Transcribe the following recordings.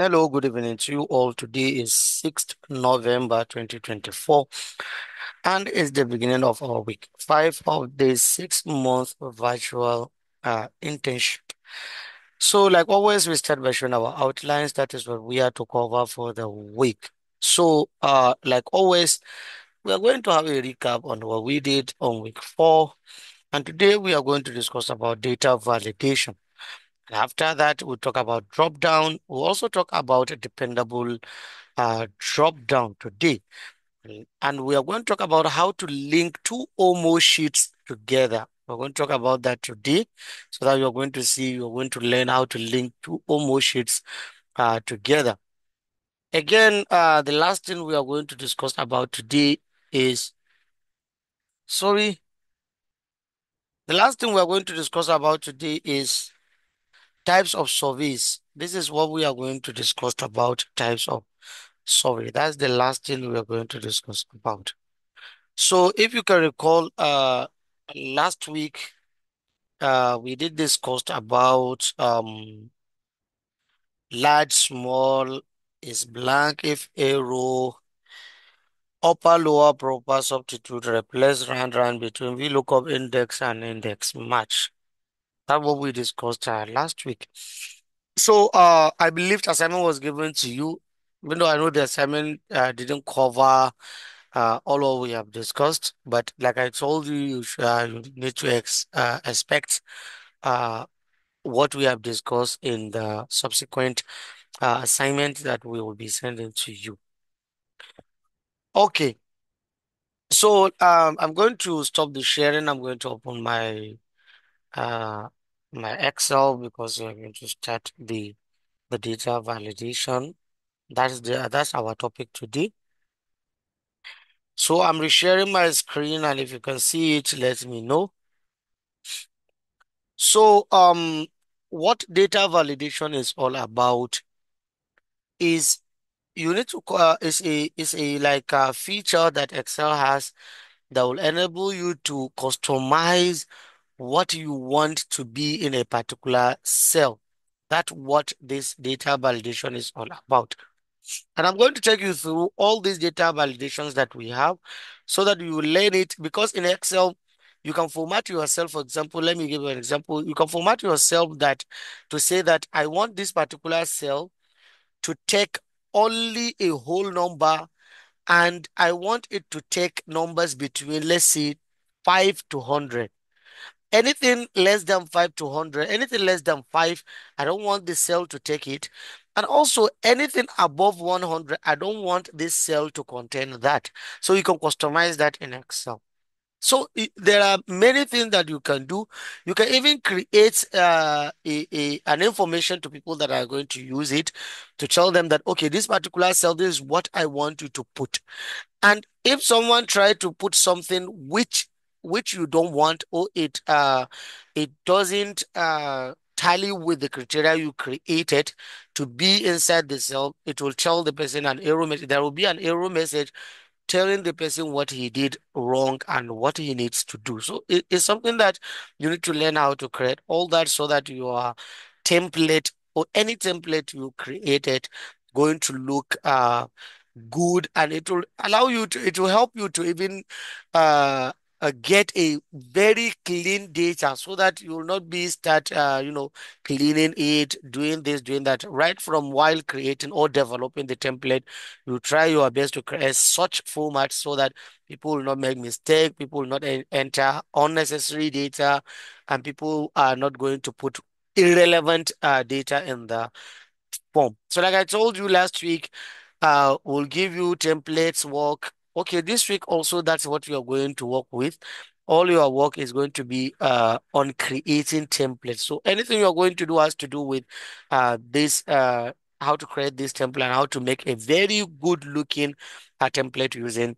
Hello, good evening to you all. Today is 6th November 2024, and it's the beginning of our week 5 of the 6 month virtual internship. So, like always, we start by showing our outlines. That is what we are to cover for the week. So, like always, we are going to have a recap on what we did on week 4, and today we are going to discuss about data validation. And after that, we'll talk about drop down. We'll also talk about a dependable drop down today. And we are going to talk about how to link two or more sheets together. We're going to talk about that today so that you're going to learn how to link two or more sheets together. Again, the last thing we are going to discuss about today is, sorry, the last thing we are going to discuss about today is types of surveys. This is what we are going to discuss about types of survey. That's the last thing we are going to discuss about. So if you can recall, last week we did discuss about large, small is blank if arrow, upper, lower, proper substitute, replace round between VLOOKUP index and index match. That's what we discussed last week. So I believe the assignment was given to you, even though I know the assignment didn't cover all we have discussed. But like I told you, you need to expect uh, what we have discussed in the subsequent assignment that we will be sending to you. Okay, so I'm going to stop the sharing. I'm going to open uh, my Excel because we're going to start the data validation. That's our topic today. So I'm resharing my screen, and if you can see it, let me know. So, what data validation is all about is you need to is a like a feature that Excel has that will enable you to customize what you want to be in a particular cell. That's what this data validation is all about. And I'm going to take you through all these data validations that we have so that you will learn it because in Excel, you can format yourself. For example, let me give you an example. You can format yourself that to say that I want this particular cell to take only a whole number and I want it to take numbers between, let's say, 5 to 100. Anything less than 5 to 100, anything less than 5, I don't want the cell to take it. And also anything above 100, I don't want this cell to contain that. So you can customize that in Excel. So there are many things that you can do. You can even create an information to people that are going to use it to tell them that, okay, this particular cell, this is what I want you to put. And if someone tried to put something which you don't want or it doesn't tally with the criteria you created to be inside the cell, it will tell the person an error message. There will be an error message telling the person what he did wrong and what he needs to do. So it's something that you need to learn how to create all that so that your template or any template you created going to look good, and it will allow you to, it will help you to even uh, get a very clean data so that you will not be start cleaning it, doing this, doing that right from while creating or developing the template. You try your best to create such format so that people will not make mistake, people will not enter unnecessary data, and people are not going to put irrelevant data in the form. So like I told you last week, we'll give you templates work. Okay, this week also that's what we are going to work with. All your work is going to be on creating templates. So anything you're going to do has to do with this how to create this template and how to make a very good looking template using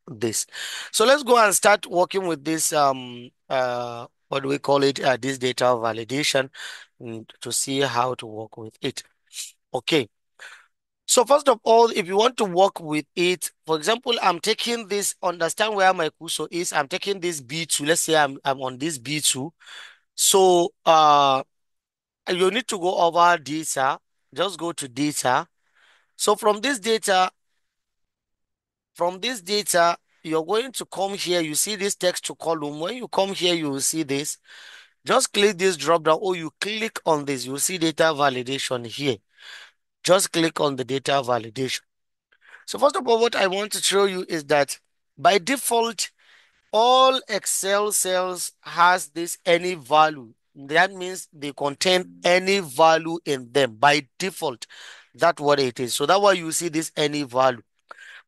this. So let's go and start working with this what do we call it, this data validation, to see how to work with it. Okay. So first of all, if you want to work with it, for example, I'm taking this, understand where my cursor is. I'm taking this B2. Let's say I'm on this B2. So you need to go over data. Just go to data. So from this data, you're going to come here. You see this text to column. When you come here, you will see this. Just click this drop down, or you click on this. You'll see data validation here. Just click on the data validation. So first of all, what I want to show you is that by default, all Excel cells has this any value. That means they contain any value in them by default. That's what it is. So that's why you see this any value.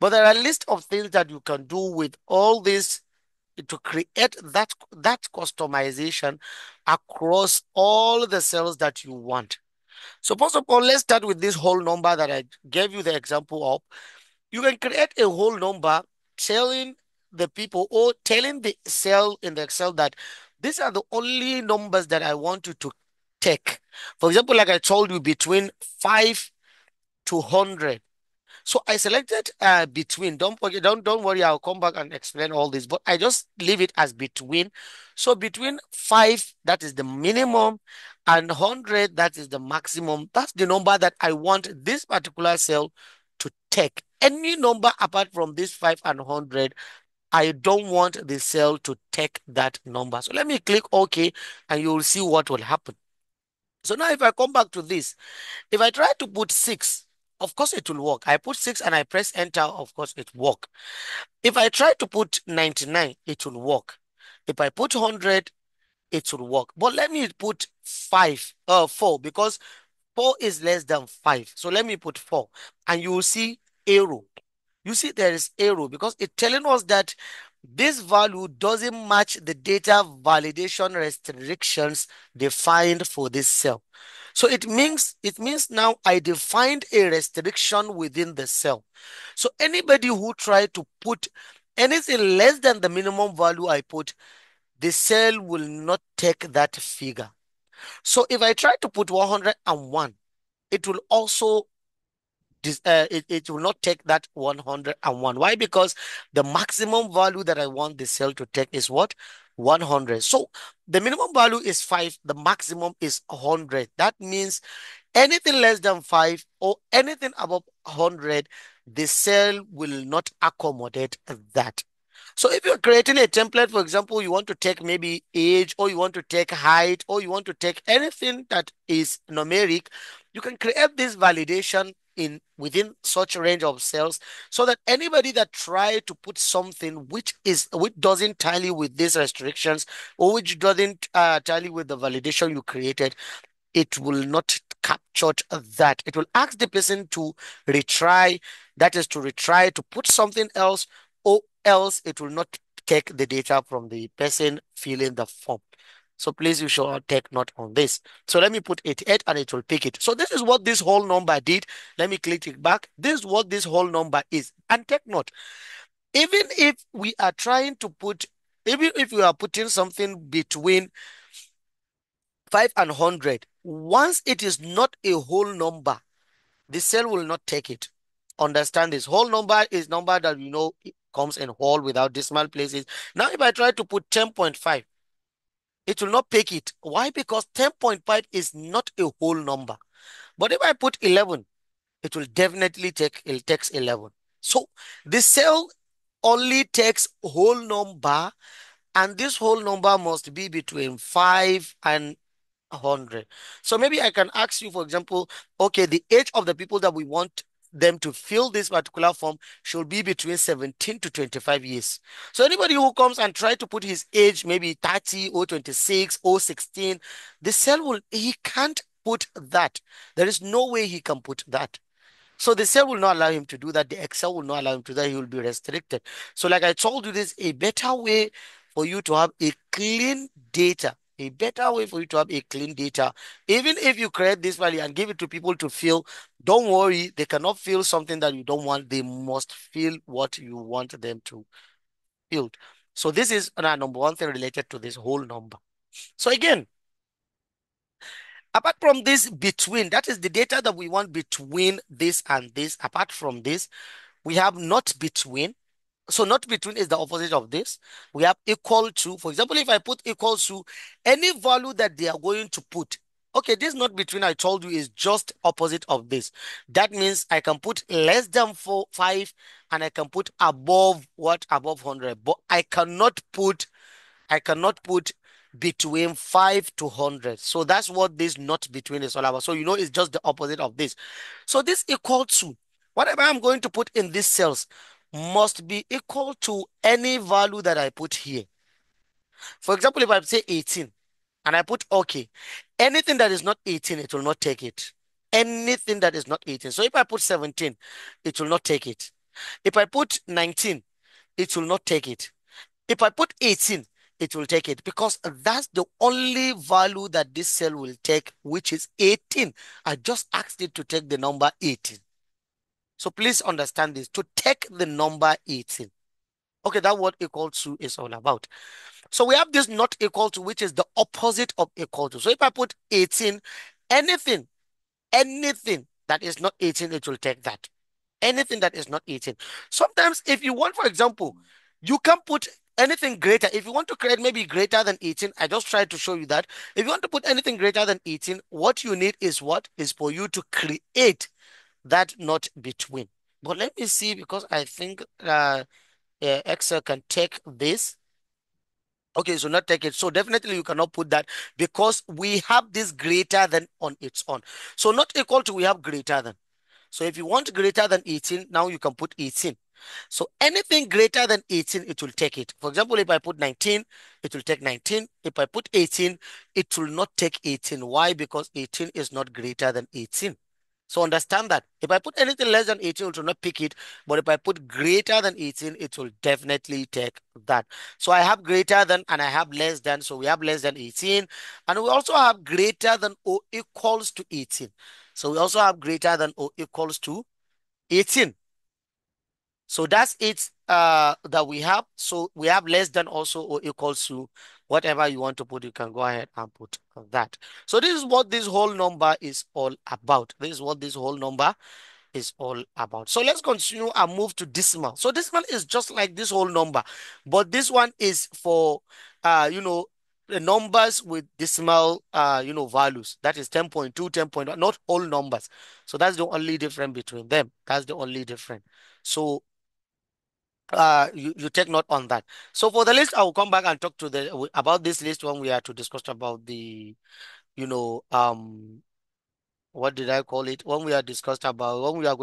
But there are a list of things that you can do with all this to create that customization across all the cells that you want. So first of all, let's start with this whole number that I gave you the example of. You can create a whole number telling the people or telling the cell in the Excel that these are the only numbers that I want you to take. For example, like I told you, between 5 to 100. So I selected between. Don't forget, don't worry, I'll come back and explain all this, but I just leave it as between. So between 5, that is the minimum, and 100, that is the maximum. That's the number that I want this particular cell to take. Any number apart from this 5 and 100, I don't want the cell to take that number. So let me click OK, and you will see what will happen. So now if I come back to this, if I try to put 6, of course it will work. I put 6 and I press enter, of course it work. If I try to put 99, it will work. If I put 100, it will work. But let me put 4, because 4 is less than 5. So let me put 4, and you will see arrow. You see there is arrow because it's telling us that this value doesn't match the data validation restrictions defined for this cell. So it means now I defined a restriction within the cell. So anybody who try to put anything less than the minimum value I put, the cell will not take that figure. So if I try to put 101, it will also it will not take that 101. Why? Because the maximum value that I want the cell to take is what? 100. So the minimum value is 5, the maximum is 100. That means anything less than 5 or anything above 100, the cell will not accommodate that. So if you're creating a template, for example, you want to take maybe age, or you want to take height, or you want to take anything that is numeric, you can create this validation in within such a range of cells, so that anybody that try to put something which doesn't tally with these restrictions, or which doesn't tally with the validation you created, it will not capture that. It will ask the person to retry, that is to retry to put something else, or else it will not take the data from the person filling the form. So please, you should take note on this. So let me put 88 and it will pick it. So this is what this whole number did. Let me click it back. This is what this whole number is. And take note, even if we are trying to put, even if we are putting something between 5 and 100, once it is not a whole number, the cell will not take it. Understand this. Whole number is number that it comes in whole without decimal places. Now, if I try to put 10.5, it will not pick it. Why? Because 10.5 is not a whole number. But if I put 11, it will definitely take, it takes 11. So the cell only takes whole number, and this whole number must be between 5 and 100. So maybe I can ask you, for example, okay, the age of the people that we want them to fill this particular form should be between 17 to 25 years. So anybody who comes and try to put his age, maybe 30 or 26 or 16, the cell he can't put that. There is no way he can put that. So the cell will not allow him to do that. The Excel will not allow him to do that. He will be restricted. So like I told you, this a better way for you to have a clean data. A better way for you to have a clean data. Even if you create this value and give it to people to fill, don't worry, they cannot fill something that you don't want. They must fill what you want them to fill. So this is number one thing related to this whole number. So again, apart from this between, that is the data that we want between this and this. Apart from this, we have not between. So not between is the opposite of this. We have equal to. For example, if I put equal to, any value that they are going to put, Okay, this not between I told you is just opposite of this. That means I can put less than 5 and I can put above what? Above 100. But I cannot put between 5 to 100. So that's what this not between is all about. So you know it's just the opposite of this. So this equal to whatever I'm going to put in these cells must be equal to any value that I put here. For example, if I say 18 and I put okay, anything that is not 18, it will not take it. Anything that is not 18. So if I put 17, it will not take it. If I put 19, it will not take it. If I put 18, it will take it because that's the only value that this cell will take, which is 18. I just asked it to take the number 18. So please understand this, to take the number 18. Okay, that's what equal to is all about. So we have this not equal to, which is the opposite of equal to. So if I put 18, anything, anything that is not 18, it will take that. Anything that is not 18. Sometimes if you want, for example, you can put anything greater. If you want to create maybe greater than 18, I just tried to show you that. If you want to put anything greater than 18, what you need is what? Is for you to create that not between. But let me see, because I think Excel can take this. Okay, so not take it. So definitely you cannot put that because we have this greater than on its own. So not equal to, we have greater than. So if you want greater than 18, now you can put 18. So anything greater than 18, it will take it. For example, if I put 19, it will take 19. If I put 18, it will not take 18. Why? Because 18 is not greater than 18. So understand that. If I put anything less than 18, it will not pick it. But if I put greater than 18, it will definitely take that. So I have greater than and I have less than. So we have less than 18. And we also have greater than or equals to 18. So we also have greater than or equals to 18. So that's it that we have. So we have less than also or equals to whatever you want to put. You can go ahead and put that. So this is what this whole number is all about. This is what this whole number is all about. So let's continue and move to decimal. So decimal is just like this whole number, but this one is for, the numbers with decimal, values. That is 10.2, 10.1, not whole numbers. So that's the only difference between them. That's the only difference. So you take note on that. So for the list, I will come back and talk to the about this list when we are to discuss about the, you know, what did I call it? When we are going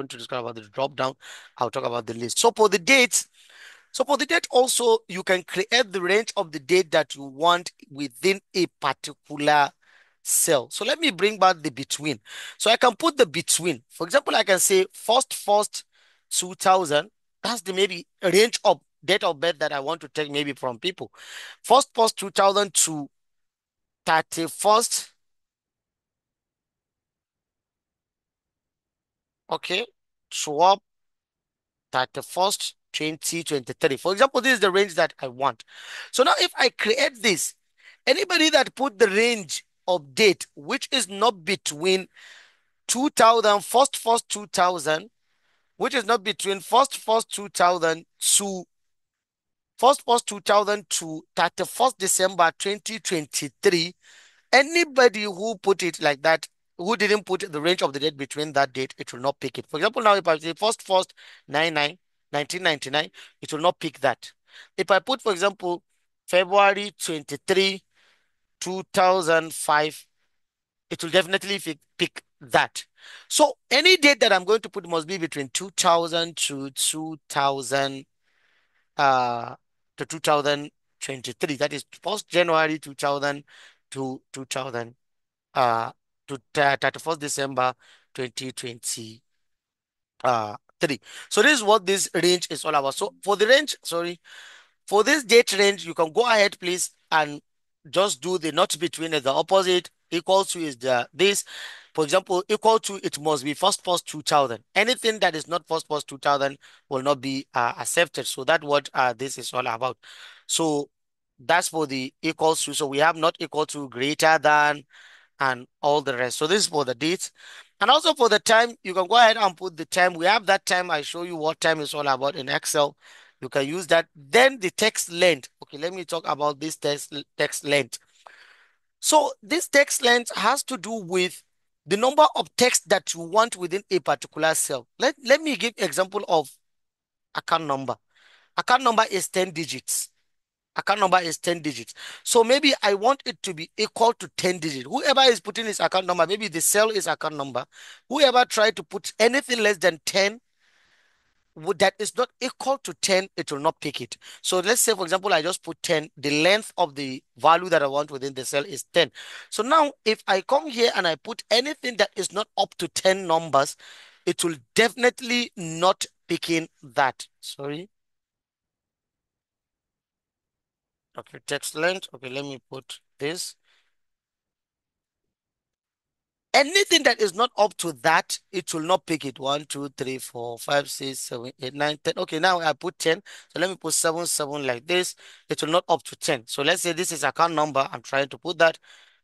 to discuss about the drop down, I'll talk about the list. So for the date also, you can create the range of the date that you want within a particular cell. So let me bring back the between. So I can put the between. For example, I can say first 2000. That's the maybe range of date of birth that I want to take maybe from people. First 2000 to 31st. Okay. Swap 31st, 2023. For example, this is the range that I want. So now if I create this, anybody that put the range of date, which is not between 2000, first 2000, which is not between first 2000 to first 2000 to 31st December 2023, anybody who put it like that, who didn't put the range of the date between that date, it will not pick it. For example, now if I say first 99, 1999, it will not pick that. If I put, for example, February 23, 2005, it will definitely pick that. So any date that I'm going to put must be between 2000 to 2000 uh to 2023. That is first January 2000 to 2000 to 31st December 2020 three. So this is what this range is all about. So for the range, sorry, for this date range, you can go ahead, please, and just do the not between as the opposite. Equal to is the this. For example, equal to, it must be first 2000. Anything that is not first 2000 will not be accepted. So that's what this is all about. So that's for the equals to. So we have not equal to, greater than, and all the rest. So this is for the dates. And also for the time, you can go ahead and put the time. We have that time. I show you what time is all about in Excel. You can use that. Then the text length. Okay, let me talk about this text length. So this text length has to do with the number of text that you want within a particular cell. Let me give example of account number. Account number is 10 digits. Account number is 10 digits. So maybe I want it to be equal to 10 digits. Whoever is putting his account number, maybe the cell is account number. Whoever try to put anything less than 10 that is not equal to 10, it will not pick it. So let's say, for example, I just put 10, the length of the value that I want within the cell is 10. So now if I come here and I put anything that is not up to 10 numbers, it will definitely not pick in that. Sorry. Okay, text length. Okay, let me put this. Anything that is not up to that, it will not pick it. 1, 2, 3, 4, 5, 6, 7, 8, 9, 10. Okay, now I put 10. So let me put 7, 7 like this. It will not up to 10. So let's say this is account number. I'm trying to put that.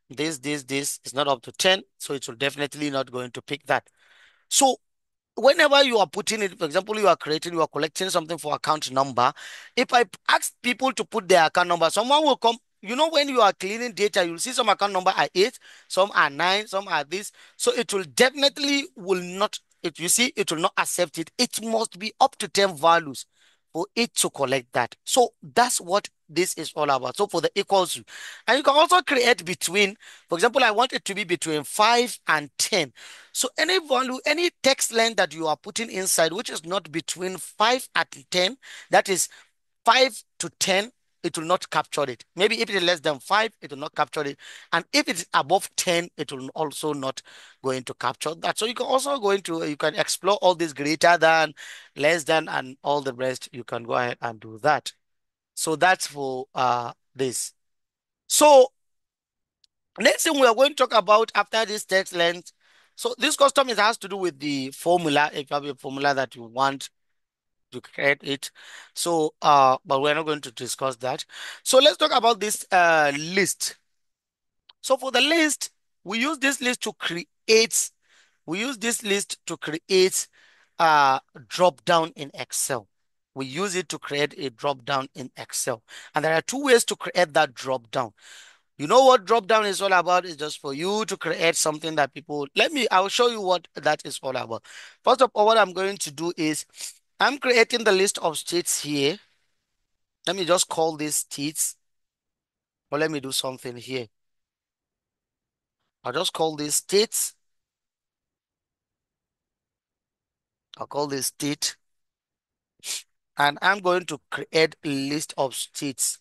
This is not up to 10. So it will definitely not going to pick that. So whenever you are putting it, for example, you are collecting something for account number. If I ask people to put their account number, someone will come. You know, when you are cleaning data, you'll see some account number are 8, some are 9, some are this. So it will definitely will not, if you see, it will not accept it. It must be up to 10 values for it to collect that. So that's what this is all about. So for the equals to, and you can also create between, for example, I want it to be between 5 and 10. So any value, any text length that you are putting inside, which is not between 5 and 10, that is 5 to 10, it will not capture it. Maybe if it is less than 5, it will not capture it. And if it is above 10, it will also not going to capture that. So you can also go into, you can explore all this greater than, less than, and all the rest. You can go ahead and do that. So that's for this. So next thing we are going to talk about after this text length. So this custom, it has to do with the formula. If you have a formula that you want to create it. So, but we're not going to discuss that. So let's talk about this list. So for the list, we use this list to create, we use this list to create a drop down in Excel. We use it to create a drop down in Excel. And there are two ways to create that drop down. You know what drop down is all about? It's just for you to create something that people, I'll show you what that is all about. First of all, what I'm going to do is I'm creating the list of states here. Let me just call these states, or let me do something here. I'll just call these states. I'll call this state, and I'm going to create a list of states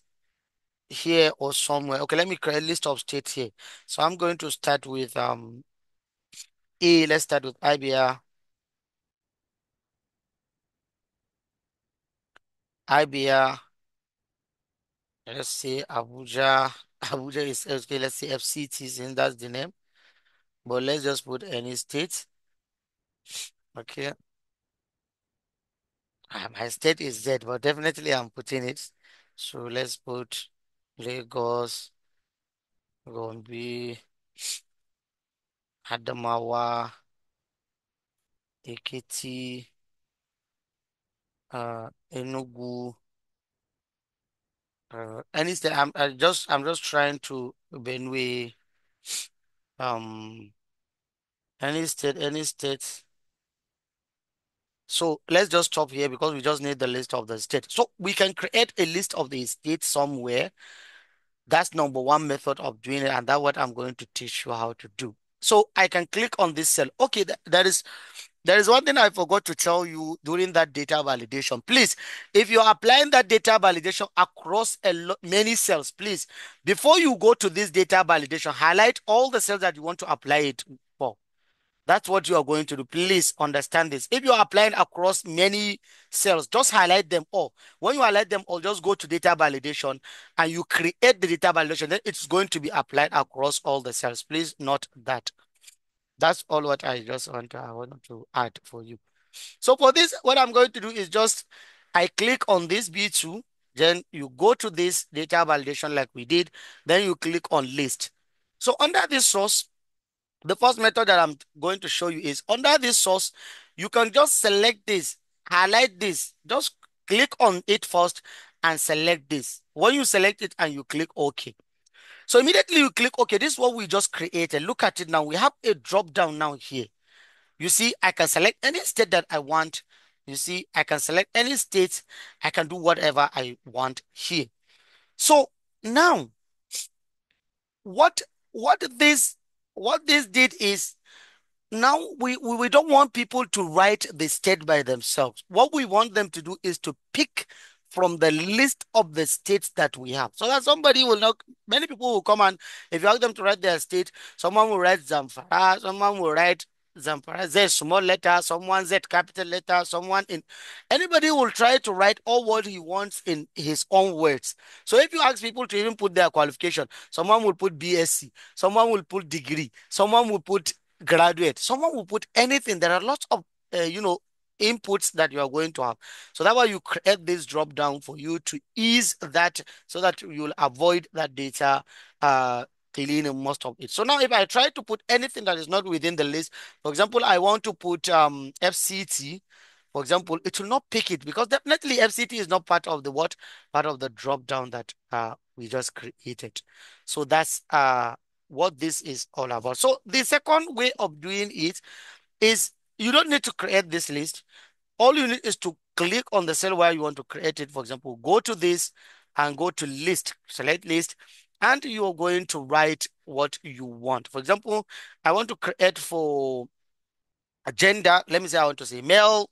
here or somewhere. Okay, let me create a list of states here. So I'm going to start with A. Let's start with IBR. IBR. Let's say Abuja. Abuja is okay. Let's say FCT, since that's the name. But let's just put any state. Okay. My state is Z, but definitely I'm putting it. So let's put Lagos, Gombe, Adamawa, Ekiti, Enugu. Any state. I'm just trying to Benue. Um, any state. So let's just stop here because we just need the list of the state. So we can create a list of the states somewhere. That's number one method of doing it, and that's what I'm going to teach you how to do. So I can click on this cell. Okay, there is one thing I forgot to tell you during that data validation. Please, if you're applying that data validation across many cells, please, before you go to this data validation, highlight all the cells that you want to apply it for. That's what you are going to do. Please understand this. If you're applying across many cells, just highlight them all. When you highlight them all, just go to data validation and you create the data validation. Then it's going to be applied across all the cells. Please note that. That's all what I want to add for you. So for this, what I'm going to do is just, I click on this B2, then you go to this data validation like we did, then you click on list. So under this source, the first method that I'm going to show you is under this source, you can just select this, highlight this, just click on it first and select this. When you select it and you click OK, So immediately you click, okay, this is what we just created. Look at it now. We have a drop down now here. You see, I can select any state that I want. You see, I can select any state. I can do whatever I want here. So now what what this what this did is, now we don't want people to write the state by themselves. What we want them to do is to pick from the list of the states that we have. So that somebody will not, many people will come, and if you ask them to write their state, someone will write Zamfara, someone will write Zamfara Z small letter, someone Z capital letter, someone in, anybody will try to write all what he wants in his own words. So if you ask people to even put their qualification, someone will put BSc, someone will put degree, someone will put graduate. Someone will put anything. There are lots of, inputs that you are going to have. So that's why you create this drop down for you to ease that, so that you'll avoid that data cleaning most of it. So now if I try to put anything that is not within the list, for example, I want to put FCT, for example, it will not pick it because definitely FCT is not part of the what? Part of the drop down that we just created. So that's what this is all about. So the second way of doing it is, you don't need to create this list. All you need is to click on the cell where you want to create it. For example, go to this and go to list, select list, and you're going to write what you want. For example, I want to create for a gender. Let me say I want to say male,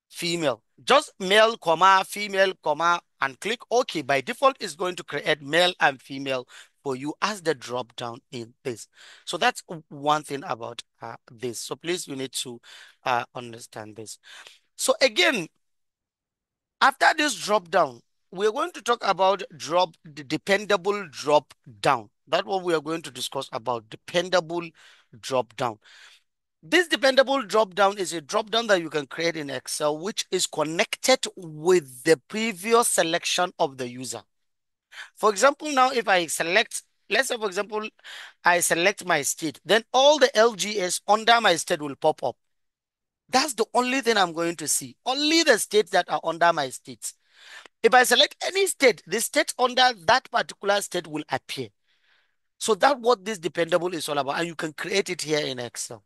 female, just male, comma, female, comma, and click OK. By default, it's going to create male and female for you as the drop down in this. So that's one thing about this. So please, you need to understand this. So again, after this drop down, we're going to talk about the dependable drop down. That's what we are going to discuss about, dependable drop down. This dependable drop down is a drop down that you can create in Excel, which is connected with the previous selection of the user. For example, now if I select, let's say for example, I select my state, then all the LGS under my state will pop up. That's the only thing I'm going to see. Only the states that are under my states. If I select any state, the state under that particular state will appear. So that's what this dependable is all about. And you can create it here in Excel.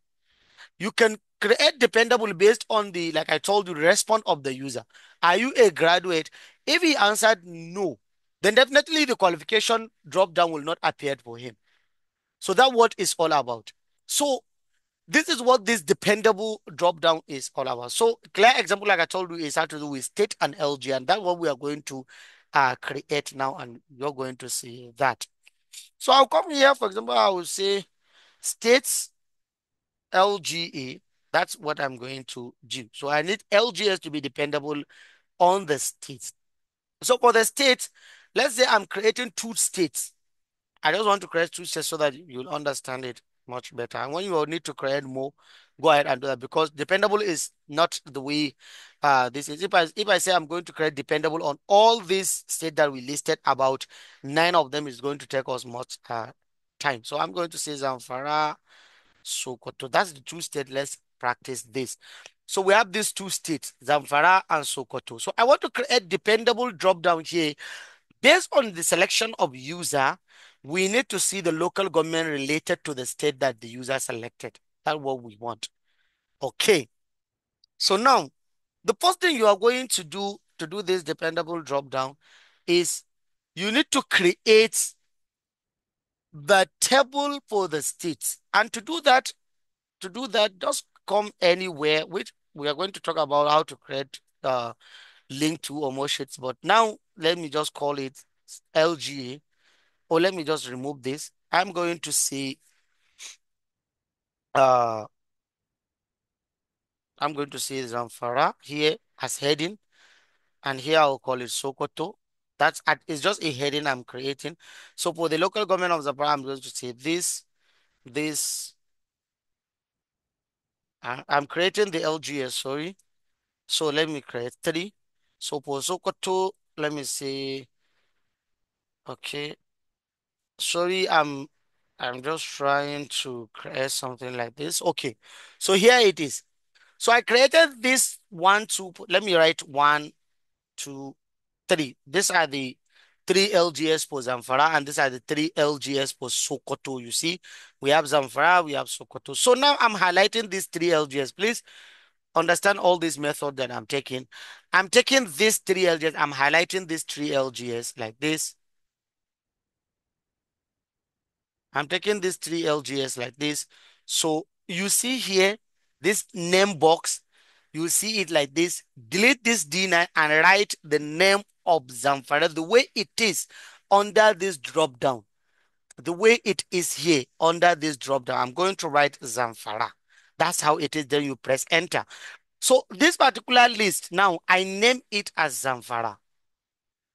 You can create dependable based on the, like I told you, response of the user. Are you a graduate? If he answered no, then definitely the qualification drop down will not appear for him. So that's what it's all about. So this is what this dependable drop down is all about. So clear example, like I told you, is how to do with state and LG, and that's what we are going to create now, and you're going to see that. So I'll come here, for example, I will say states LGA. That's what I'm going to do. So I need LGS to be dependable on the states. So for the states, let's say I'm creating two states. I just want to create two states so that you'll understand it much better. And when you will need to create more, go ahead and do that, because dependable is not the way this is. If I say I'm going to create dependable on all these states that we listed, about 9 of them is going to take us much time. So I'm going to say Zamfara, Sokoto. That's the two states. Let's practice this. So we have these two states, Zamfara and Sokoto. So I want to create dependable drop down here. Based on the selection of user, we need to see the local government related to the state that the user selected. That's what we want. Okay. So now, the first thing you are going to do this dependable drop down is you need to create the table for the states. And to do that, just come anywhere, which we are going to talk about how to create link to or more sheets. But now let me just call it LGA, or let me just remove this. I'm going to say uh I'm going to say Zamfara here as heading, and here I'll call it Sokoto. It's just a heading I'm creating. So for the local government of Zamfara, I'm going to say this. I'm creating the LGS, sorry. So let me create 3. So for Sokoto, let me say, okay. Sorry, I'm just trying to create something like this. Okay. So here it is. So I created this 1, 2. Let me write 1, 2, 3. These are the three LGS for Zamfara, and these are the three LGS for Sokoto. You see, we have Zamfara, we have Sokoto. So now I'm highlighting these three LGS. Please understand all this method that I'm taking. I'm taking these three LGS, I'm highlighting these three LGS like this. I'm taking these three LGS like this. So you see here, this name box, you see it like this. Delete this D9 and write the name of Zamfara the way it is under this drop down. The way it is here under this drop down. I'm going to write Zamfara. That's how it is. Then you press enter. So this particular list, now I name it as Zamfara.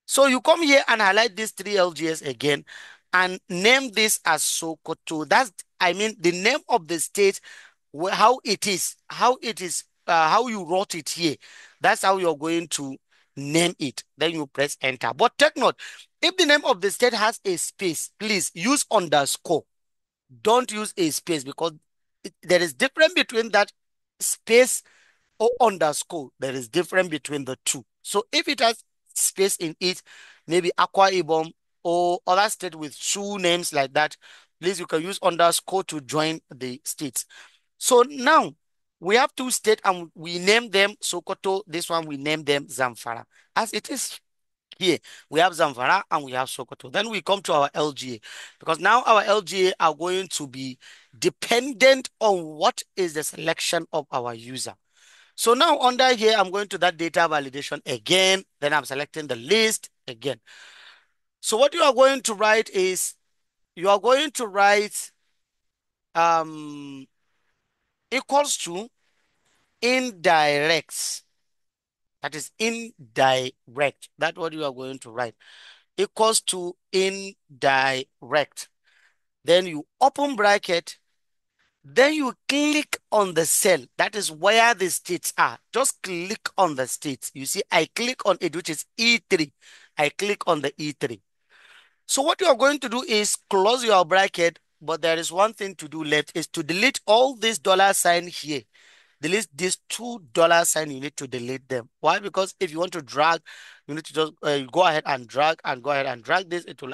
So you come here and highlight these three LGS again and name this as Sokoto. That's, I mean, the name of the state, how it is, how you wrote it here. That's how you're going to name it. Then you press enter. But take note, if the name of the state has a space, please use underscore. Don't use a space because there is difference between that space or underscore. There is difference between the two. So if it has space in it, maybe Akwa Ibom or other state with two names like that, please you can use underscore to join the states. So now we have two states and we name them Sokoto. This one we name them Zamfara. As it is here, we have Zamfara and we have Sokoto. Then we come to our LGA because now our LGA are going to be dependent on what is the selection of our user. So now under here, I'm going to that data validation again. Then I'm selecting the list again. So what you are going to write is, you are going to write equals to indirect. That is indirect. That's what you are going to write. Equals to indirect. Then you open bracket. Then you click on the cell. That is where the states are. Just click on the states. You see, I click on it, which is E3. I click on the E3. So what you are going to do is close your bracket, but there is one thing to do left, is to delete all this dollar sign here. Delete these $2 sign, you need to delete them. Why? Because if you want to drag, you need to just go ahead and drag and go ahead and drag this. It will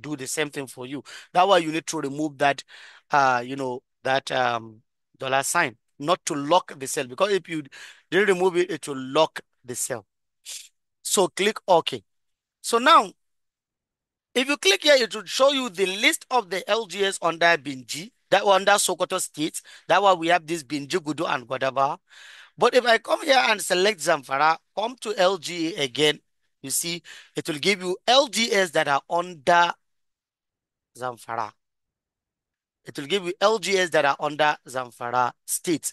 do the same thing for you. That's why you need to remove that, that $sign, not to lock the cell. Because if you didn't remove it, it will lock the cell. So click OK. So now, if you click here, it will show you the list of the LGS under Binji, that under Sokoto State. That why we have this Binji, Gudu, and Godaba. But if I come here and select Zamfara, come to LGA again, you see, it will give you LGS that are under Zamfara. It will give you LGS that are under Zamfara State.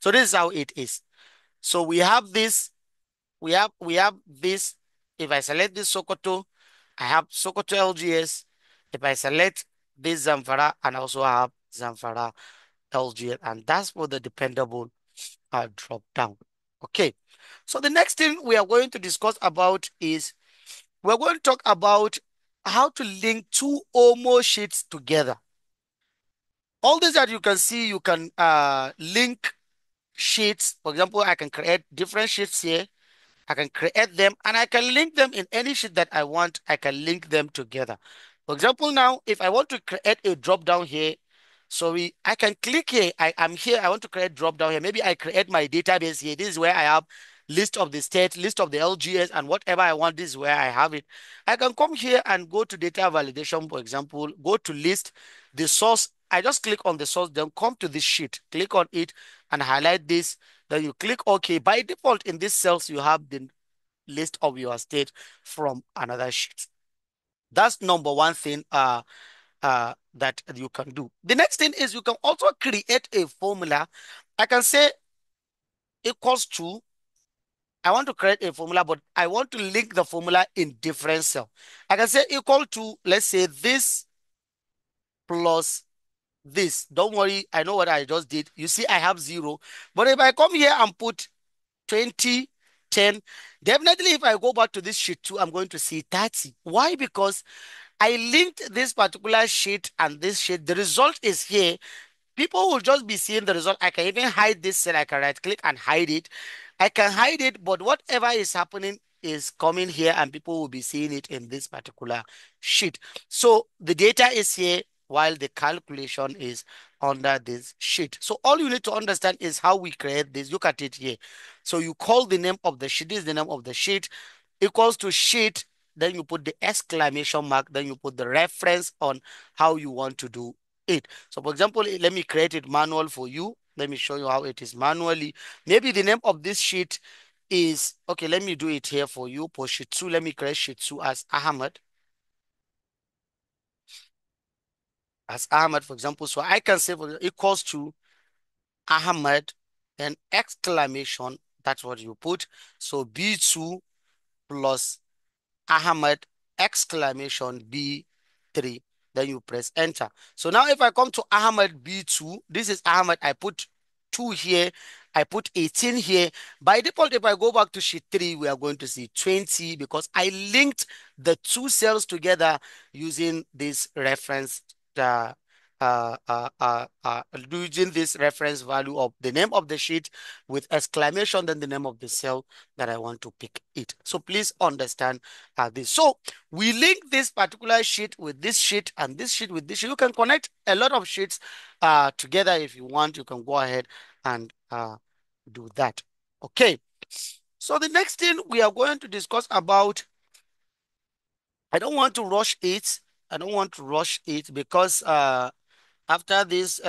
So this is how it is. So we have this, we have this. If I select this Sokoto, I have Sokoto LGS. If I select this Zamfara, and also have Zamfara LGS, and that's for the dependable drop down. Okay. So the next thing we are going to discuss about is, we're going to talk about how to link two or more sheets together. All this that you can see, you can link sheets. For example, I can create different sheets here. I can create them and I can link them in any sheet that I want. I can link them together. For example, now, if I want to create a drop down here, I can click here. I'm here. I want to create drop down here. Maybe I create my database here. This is where I have list of the state, list of the LGS, and whatever I want. This is where I have it. I can come here and go to data validation, for example, go to list, the source. I just click on the source, then come to this sheet, click on it and highlight this. Then you click OK. By default, in these cells, you have the list of your state from another sheet. That's number one thing that you can do. The next thing is you can also create a formula. I can say equals to, I want to create a formula, but I want to link the formula in different cell. I can say equal to, let's say this plus this. Don't worry, I know what I just did. You see, I have 0. But if I come here and put 20, 10, definitely if I go back to this sheet 2, I'm going to see 30. Why? Because I linked this particular sheet and this sheet. The result is here. People will just be seeing the result. I can even hide this cell. I can right click and hide it. I can hide it, but whatever is happening, is coming here and people will be seeing it in this particular sheet. So the data is here while the calculation is under this sheet. So all you need to understand is how we create this. Look at it here. So you call the name of the sheet. This is the name of the sheet, equals to sheet. Then you put the exclamation mark. Then you put the reference on how you want to do it. So for example, let me create it manual for you. Let me show you how it is manually. Maybe the name of this sheet is, okay, let me do it here for you. For sheet 2, let me create sheet 2 as Ahmad. As Ahmad, for example. So I can say for equals to Ahmad and exclamation. That's what you put. So B2 plus Ahmad exclamation B3. Then you press enter. So now if I come to Ahmad B2, this is Ahmad. I put 2 here. I put 18 here. By default, if I go back to sheet 3, we are going to see 20 because I linked the two cells together using this reference uh, using this reference value of the name of the sheet with exclamation, then the name of the cell that I want to pick it. So please understand this. So we link this particular sheet with this sheet and this sheet with this sheet. You can connect a lot of sheets together if you want. You can go ahead and do that. Okay. So the next thing we are going to discuss about, I don't want to rush it. I don't want to rush it because after this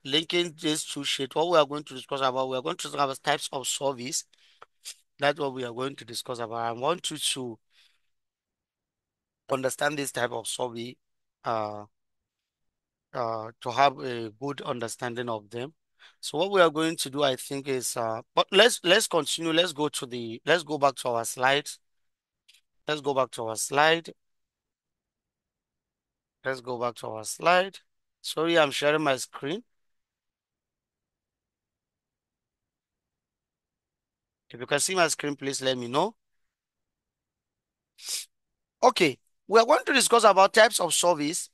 linking this two sheet, what we are going to discuss about, we are going to talk about types of service. That's what we are going to discuss about. I want you to understand this type of survey uh, to have a good understanding of them. So what we are going to do, I think, is but let's continue. Let's go back to our slides. Let's go back to our slide. Let's go back to our slide. Sorry, I'm sharing my screen. If you can see my screen, please let me know. Okay, we are going to discuss about types of service.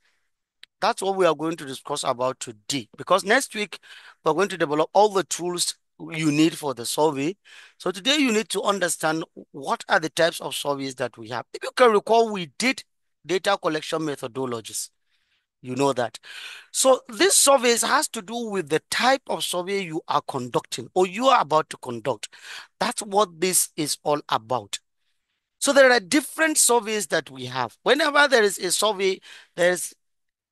That's what we are going to discuss about today. Because next week, we're going to develop all the tools you need for the survey. So today you need to understand what are the types of surveys that we have. If you can recall, we did data collection methodologies. You know that. So this surveys has to do with the type of survey you are conducting or you are about to conduct. That's what this is all about. So there are different surveys that we have. Whenever there is a survey, there's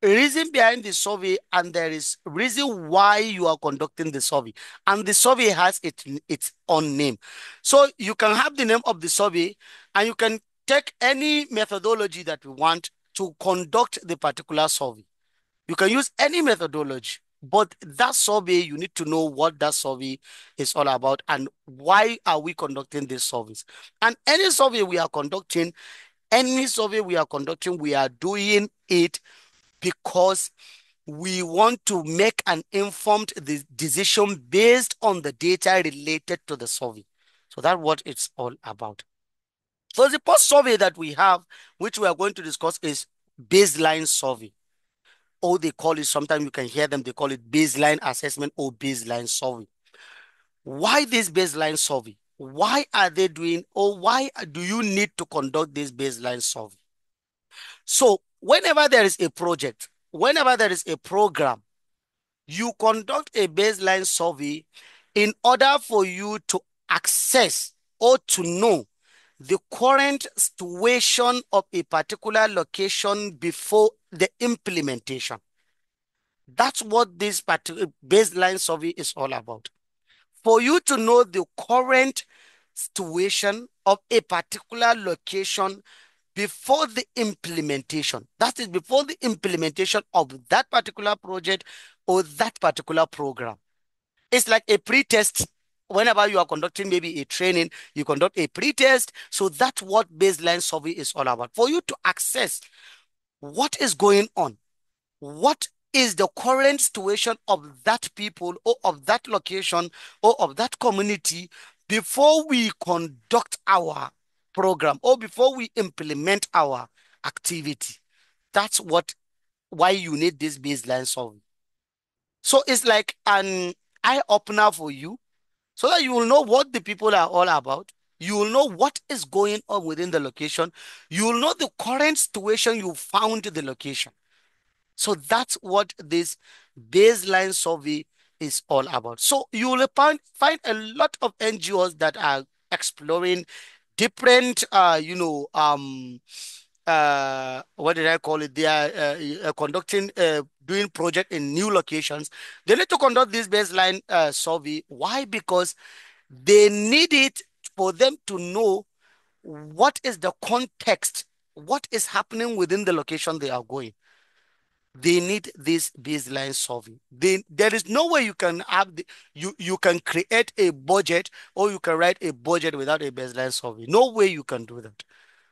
reason behind the survey and there is reason why you are conducting the survey, and the survey has its own name. So you can have the name of the survey and you can take any methodology that we want to conduct the particular survey. You can use any methodology, but that survey, you need to know what that survey is all about and why are we conducting this surveys. And any survey we are conducting, we are doing it because we want to make an informed decision based on the data related to the survey. So that's what it's all about. So the first survey that we have, which we are going to discuss, is baseline survey. Or they call it, sometimes you can hear them, they call it baseline assessment or baseline survey. Why this baseline survey? Why are they doing, or why do you need to conduct this baseline survey? So whenever there is a project, whenever there is a program, you conduct a baseline survey in order for you to access or to know the current situation of a particular location before the implementation. That's what this particular baseline survey is all about. For you to know the current situation of a particular location before the implementation. That is before the implementation of that particular project or that particular program. It's like a pre-test. Whenever you are conducting maybe a training, you conduct a pre-test. So that's what baseline survey is all about. For you to access what is going on, what is the current situation of that people or of that location or of that community before we conduct our program or before we implement our activity. That's why you need this baseline survey. So it's like an eye opener for you so that you will know what the people are all about. You will know what is going on within the location. You will know the current situation you found the location. So that's what this baseline survey is all about. So you will find a lot of NGOs that are exploring different, what did I call it? They are conducting, doing project in new locations. They need to conduct this baseline survey. Why? Because they need it for them to know what is the context, what is happening within the location they are going. They need this baseline survey. There is no way you can have you can create a budget or you can write a budget without a baseline survey. No way you can do that,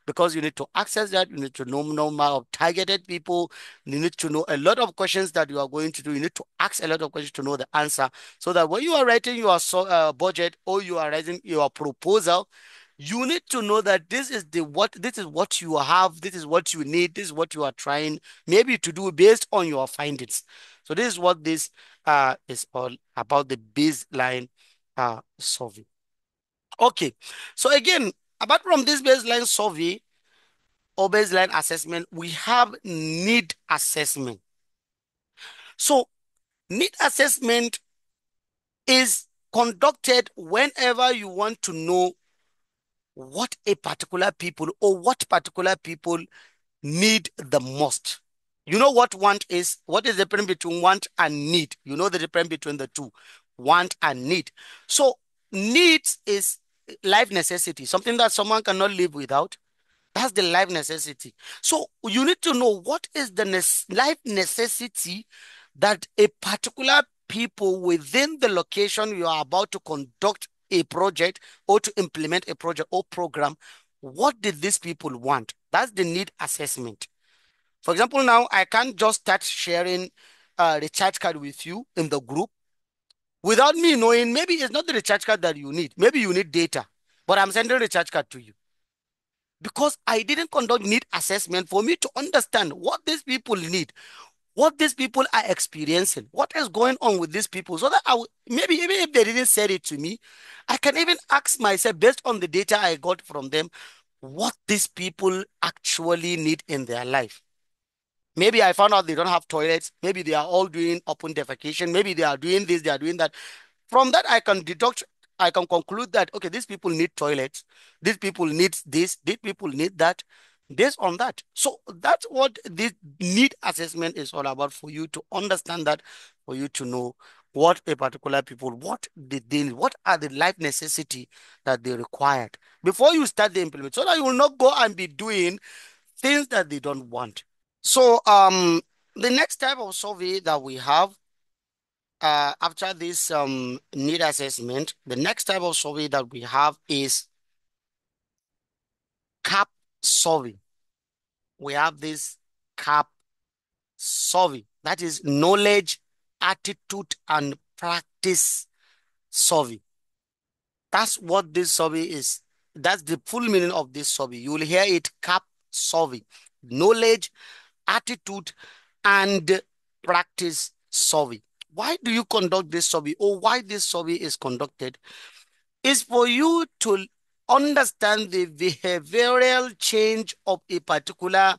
because you need to access that. You need to know number of targeted people. You need to know a lot of questions that you are going to do. You need to ask a lot of questions to know the answer, so that when you are writing your budget or you are writing your proposal, you need to know that this is what you have, this is what you need, this is what you are trying maybe to do based on your findings. So this is what this is all about, the baseline survey. Okay, so again, apart from this baseline survey or baseline assessment, we have need assessment. So need assessment is conducted whenever you want to know what a particular people or what particular people need the most. You know what want is? What is the difference between want and need? You know the difference between the two, want and need. So needs is life necessity, something that someone cannot live without. That's the life necessity. So you need to know what is the life necessity that a particular people within the location you are about to conduct a project or to implement a project or program. What did these people want? That's the need assessment. For example, now I can't just start sharing a recharge card with you in the group without me knowing maybe it's not the recharge card that you need. Maybe you need data, but I'm sending a recharge card to you because I didn't conduct need assessment for me to understand what these people need, what these people are experiencing, what is going on with these people, so that maybe even if they didn't say it to me, I can even ask myself based on the data I got from them, what these people actually need in their life. Maybe I found out they don't have toilets. Maybe they are all doing open defecation. Maybe they are doing this, they are doing that. From that, I can conclude that, okay, these people need toilets. These people need this. These people need that. Based on that. So that's what this need assessment is all about, for you to understand that, for you to know what a particular people, what they need, what are the life necessity that they required before you start the implement, so that you will not go and be doing things that they don't want. So the next type of survey that we have after this need assessment, the next type of survey that we have is CAP survey. We have this CAP survey, that is knowledge, attitude, and practice survey. That's what this survey is. That's the full meaning of this survey. You will hear it, CAP survey, knowledge, attitude, and practice survey. Why do you conduct this survey, or why this survey is conducted? Is for you to understand the behavioral change of a particular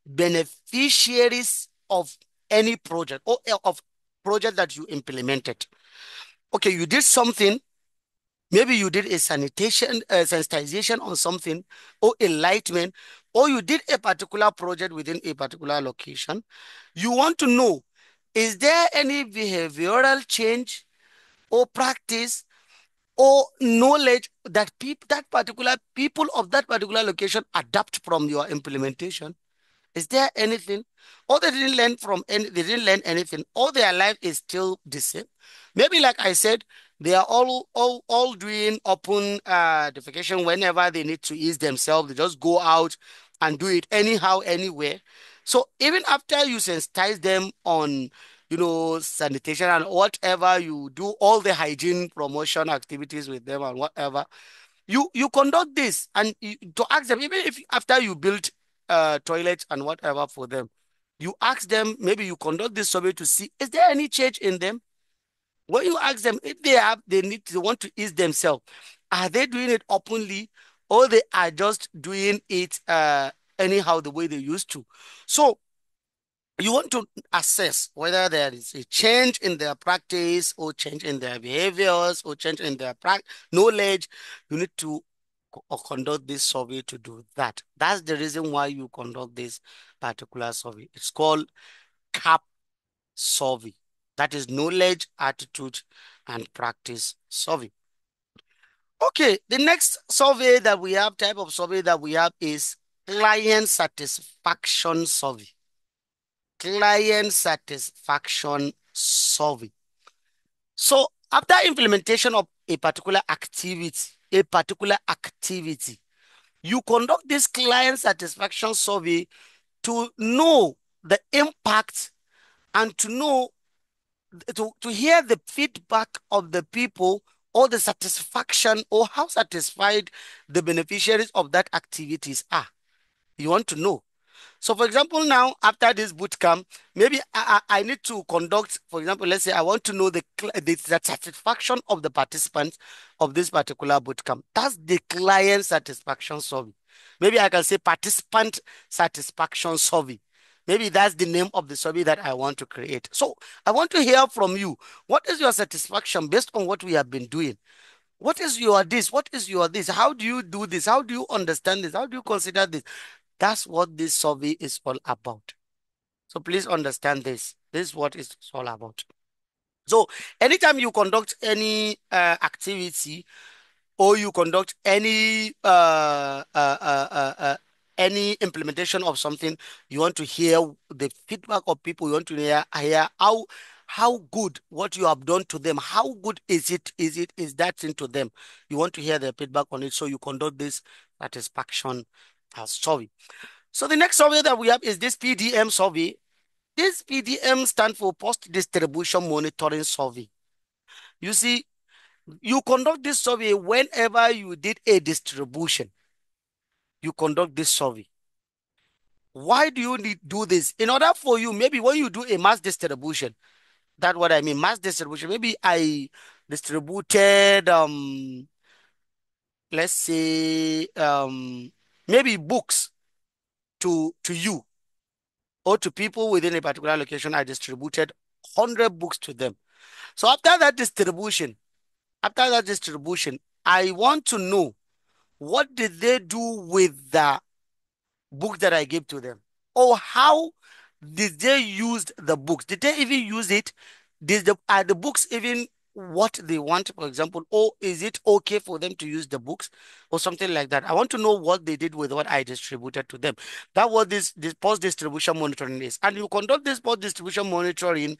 beneficiaries of any project or of project that you implemented. Okay, you did something. Maybe you did a sensitization on something, or enlightenment, or you did a particular project within a particular location. You want to know, is there any behavioral change or practice or knowledge that that particular people of that particular location adapt from your implementation? Is there anything? Or they didn't learn from they didn't learn anything, or their life is still the same. Maybe like I said, they are all doing open defecation whenever they need to ease themselves. They just go out and do it anyhow, anywhere. So even after you sensitize them on, sanitation and whatever, you do all the hygiene promotion activities with them and whatever, you conduct this and to ask them, even if after you build toilets and whatever for them, you ask them, maybe you conduct this survey to see, is there any change in them? When you ask them if they want to ease themselves, Are they doing it openly, or they are just doing it anyhow the way they used to? So you want to assess whether there is a change in their practice or change in their behaviors or change in their knowledge. You need to conduct this survey to do that. That's the reason why you conduct this particular survey. It's called CAP survey. That is knowledge, attitude, and practice survey. Okay, the next survey that we have, type of survey that we have, is client satisfaction survey. Client satisfaction survey. So after implementation of a particular activity, you conduct this client satisfaction survey to know the impact and to know to hear the feedback of the people, or the satisfaction, or how satisfied the beneficiaries of that activities are. You want to know. So, for example, now after this boot camp, maybe I need to conduct, for example, let's say I want to know the satisfaction of the participants of this particular boot camp. That's the client satisfaction survey. Maybe I can say participant satisfaction survey. Maybe that's the name of the survey that I want to create. So I want to hear from you. What is your satisfaction based on what we have been doing? What is your this? What is your this? How do you do this? How do you understand this? How do you consider this? That's what this survey is all about. So please understand this. This is what it's all about. So anytime you conduct any activity, or you conduct any implementation of something, you want to hear the feedback of people. You want to hear how good what you have done to them. How good is that thing to them? You want to hear their feedback on it. So you conduct this satisfaction survey. So the next survey that we have is this PDM survey. This PDM stands for Post Distribution Monitoring Survey. You see, you conduct this survey whenever you did a distribution. You conduct this survey. Why do you need do this? In order for you, maybe when you do a mass distribution, that's what I mean, mass distribution. Maybe I distributed let's say maybe books to you, or to people within a particular location. I distributed 100 books to them. So after that distribution, I want to know, what did they do with the book that I gave to them? Or how did they use the books? Did they even use it? Are the books even what they want, for example, or is it okay for them to use the books or something like that? I want to know what they did with what I distributed to them. That what this post distribution monitoring is. And you conduct this post distribution monitoring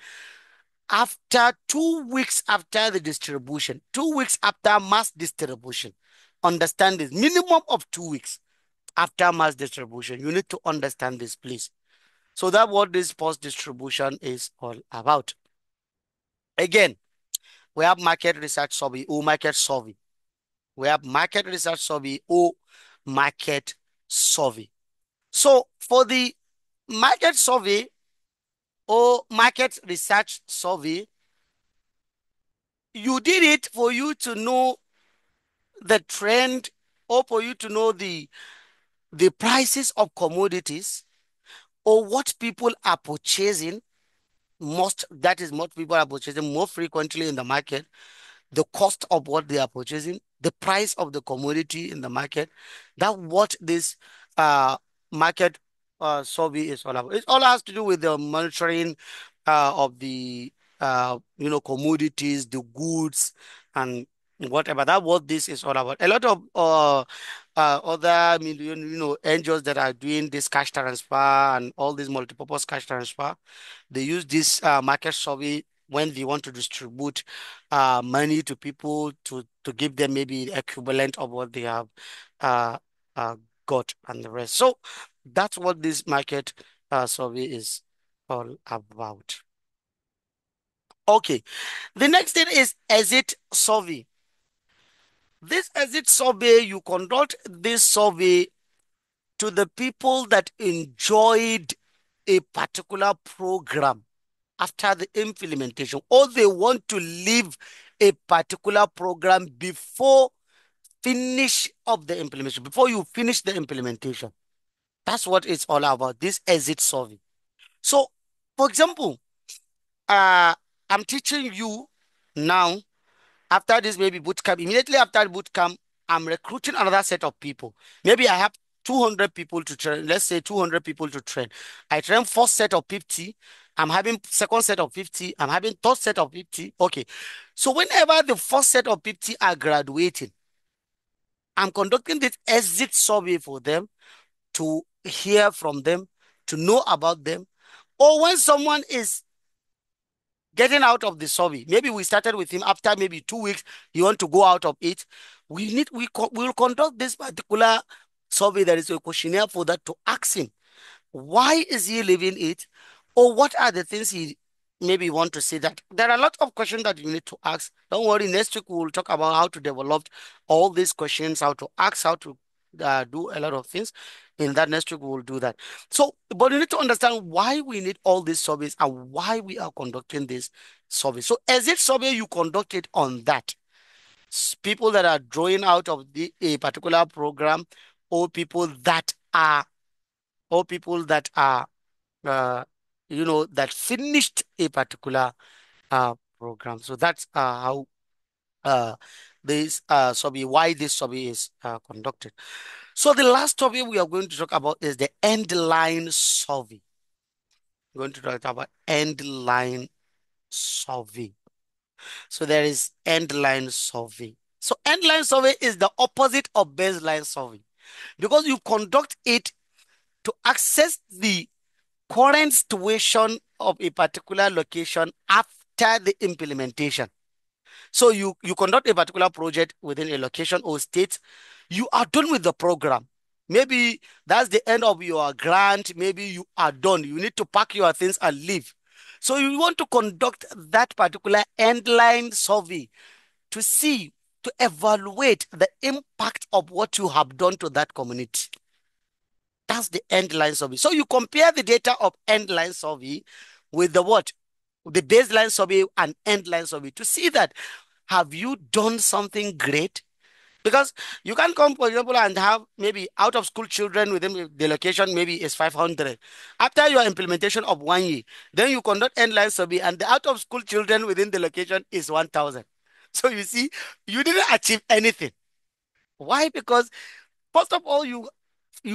after 2 weeks after the distribution, 2 weeks after mass distribution. Understand this, minimum of 2 weeks after mass distribution. You need to understand this, please. So that's what this post distribution is all about. Again, we have market research survey or market survey. We have market research survey or market survey. So for the market survey or market research survey, you did it for you to know the trend, or for you to know the prices of commodities, or what people are purchasing most people are purchasing more frequently in the market, the cost of what they are purchasing, the price of the commodity in the market. That what this market survey is all about. It all has to do with the monitoring of the commodities, the goods, and whatever. That what this is all about. A lot of other million angels that are doing this cash transfer and all these multipurpose cash transfer, they use this market survey when they want to distribute money to people to give them maybe the equivalent of what they have uh, uh, got and the rest. So that's what this market survey is all about. Okay, the next thing is exit survey. This exit survey, you conduct this survey to the people that enjoyed a particular program after the implementation, or they want to leave a particular program before finish up the implementation, before you finish the implementation. That's what it's all about, this exit survey. So, for example, uh, I'm teaching you now. After this, maybe boot camp, immediately after boot camp, I'm recruiting another set of people. Maybe I have 200 people to train. Let's say 200 people to train. I train first set of 50. I'm having second set of 50. I'm having third set of 50. Okay. So whenever the first set of 50 are graduating, I'm conducting this exit survey for them to hear from them, to know about them. Or when someone is getting out of the survey, maybe we started with him, after maybe 2 weeks, you want to go out of it. We will conduct this particular survey. There is a questionnaire for that, to ask him why is he leaving it, or what are the things he maybe want to say. That there are a lot of questions that you need to ask. Don't worry, next week we will talk about how to develop all these questions, how to ask, how to do a lot of things. In that next week we will do that. So, but you need to understand why we need all these surveys and why we are conducting this survey. So exit survey, you conduct it on that people that are drawing out of a particular program, or people that are or people that are uh, that finished a particular program. So that's how this survey, why this survey is conducted. So the last survey we are going to talk about is the end line survey. We're going to talk about end line survey. So there is end line survey. So end line survey is the opposite of baseline survey, because you conduct it to access the current situation of a particular location after the implementation. So you conduct a particular project within a location or state. You are done with the program. Maybe that's the end of your grant. Maybe you are done. You need to pack your things and leave. So you want to conduct that particular end line survey to see, to evaluate the impact of what you have done to that community. That's the end line survey. So you compare the data of end line survey with the what? The baseline survey and end line survey, to see that have you done something great? Because you can come, for example, and have maybe out of school children within the location, maybe is 500. After your implementation of 1 year, then you conduct end line survey, and the out of school children within the location is 1,000. So you see, you didn't achieve anything. Why? Because first of all, you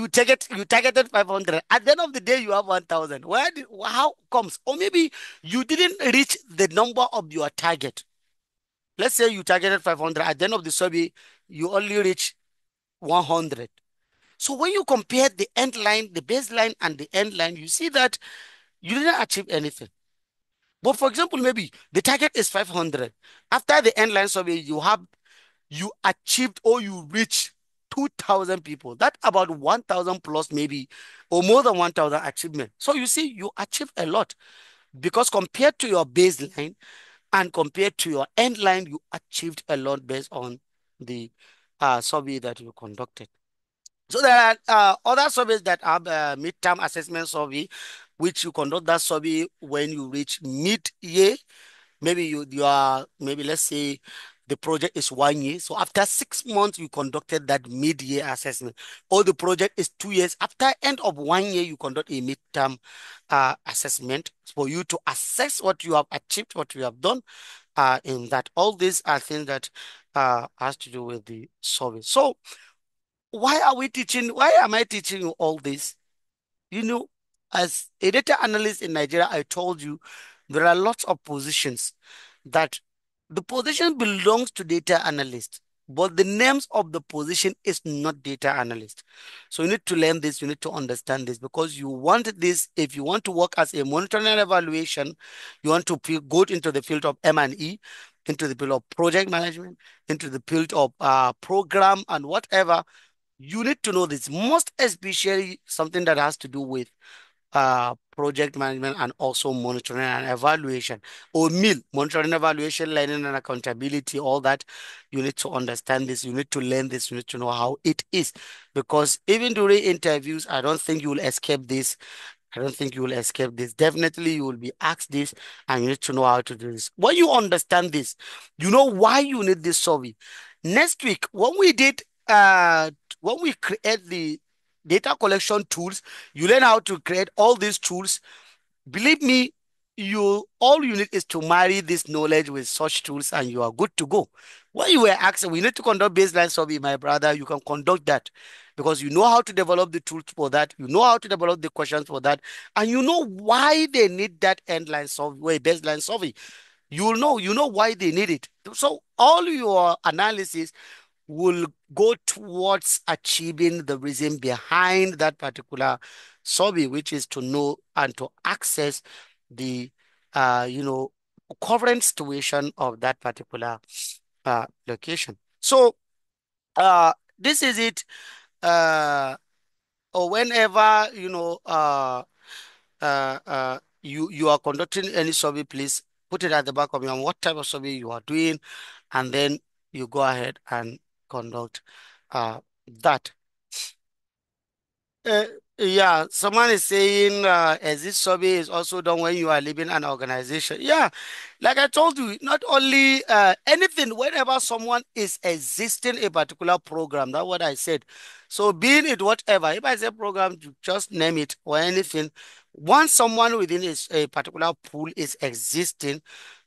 targeted 500. At the end of the day, you have 1,000. How comes? Or maybe you didn't reach the number of your target. Let's say you targeted 500. At the end of the survey, you only reach 100. So when you compare the end line, the baseline, and the end line, you see that you didn't achieve anything. But for example, maybe the target is 500. After the end line survey, you achieved, or you reached 2,000 people. That's about 1,000 plus maybe, or more than 1,000 achievement. So you see, you achieve a lot, because compared to your baseline and compared to your end line, you achieved a lot based on the survey that you conducted. So there are other surveys that have midterm assessment survey, which you conduct that survey when you reach mid-year. Maybe you are, maybe let's say the project is 1 year. So after 6 months, you conducted that mid-year assessment. Or the project is 2 years. After end of 1 year, you conduct a midterm assessment for you to assess what you have achieved, what you have done in that. All these are things that has to do with the survey. So why am I teaching you all this? You know, as a data analyst in Nigeria, I told you there are lots of positions that the position belongs to data analyst, but the names of the position is not data analyst. So you need to learn this, you need to understand this, because you want this. If you want to work as a monitoring and evaluation, you want to go into the field of M&E, into the field of project management, into the field of program and whatever, you need to know this, most especially something that has to do with project management and also monitoring and evaluation, or MIL, monitoring, evaluation, learning and accountability, all that. You need to understand this, you need to learn this, you need to know how it is, because even during interviews, I don't think you will escape this. I don't think you will escape this. Definitely, you will be asked this, and you need to know how to do this. When you understand this, you know why you need this survey. Next week, when we create the data collection tools, you learn how to create all these tools. Believe me, you all you need is to marry this knowledge with such tools and you are good to go. When you were asked, we need to conduct baseline survey, my brother, you can conduct that because you know how to develop the tools for that, you know how to develop the questions for that, and you know why they need that endline survey, baseline survey. You know why they need it. So all your analysis will go towards achieving the reason behind that particular survey, which is to know and to access the current situation of that particular location. So this is it. Or whenever you are conducting any survey, please put it at the back of your mind what type of survey you are doing, and then you go ahead and conduct that. Uh, yeah, someone is saying exit survey is also done when you are leaving an organization. Yeah, like I told you, not only anything, whenever someone is existing a particular program, that's what I said. So being it whatever, if I say program, you just name it or anything. Once someone within a particular pool is existing,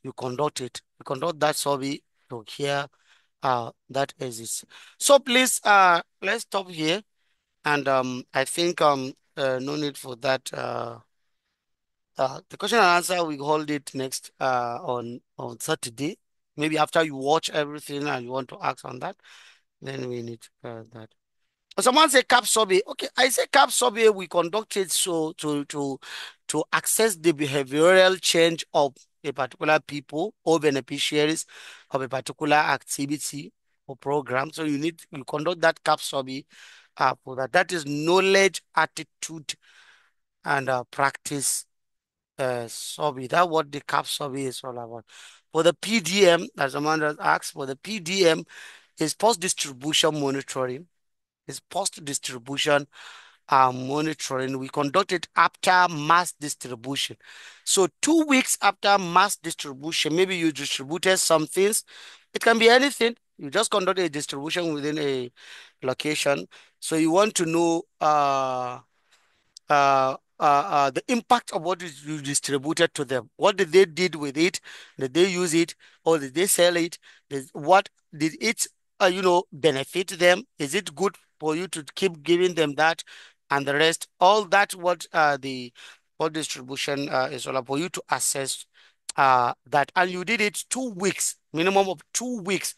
you conduct it. You conduct that survey to hear that exists. So please, let's stop here. And I think no need for that. The question and answer we hold it next on Saturday. Maybe after you watch everything and you want to ask on that, then we need that. Someone say cap survey. Okay, I say cap survey. We conduct it so to access the behavioral change of a particular people or beneficiaries of a particular activity or program. So you conduct that cap survey for that. That is knowledge, attitude, and practice survey. That's what the cap survey is all about. For the PDM, as Amanda asked, for the PDM is post distribution monitoring. Is post distribution monitoring. We conduct it after mass distribution. So 2 weeks after mass distribution, maybe you distributed some things. It can be anything. You just conduct a distribution within a location. So you want to know the impact of what is you distributed to them. What did they did with it? Did they use it or did they sell it? What did it, benefit them? Is it good for you to keep giving them that and the rest? All that what the what distribution is all about for you to assess that. And you did it 2 weeks, minimum of 2 weeks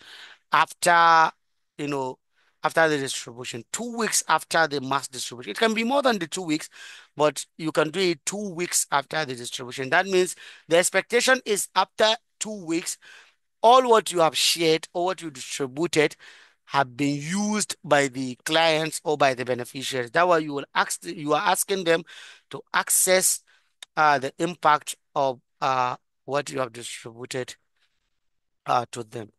after, you know, after the distribution, 2 weeks after the mass distribution. It can be more than the 2 weeks, but you can do it 2 weeks after the distribution. That means the expectation is after 2 weeks, all what you have shared or what you distributed have been used by the clients or by the beneficiaries. That's why you are asking them to access the impact of what you have distributed to them.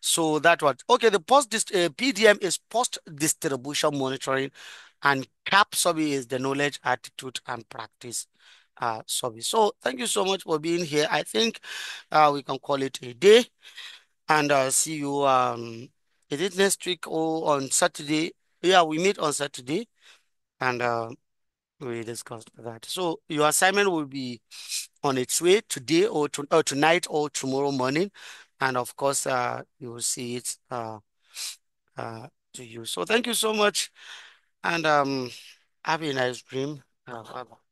So that what okay. The PDM is post distribution monitoring, and CAP survey is the knowledge, attitude, and practice survey. So thank you so much for being here. I think we can call it a day, and see you. Is it next week or on Saturday? Yeah, we meet on Saturday, and we discussed that. So your assignment will be on its way today or tonight or tomorrow morning. And of course, you will see it to you. So thank you so much and have a nice dream. Bye-bye.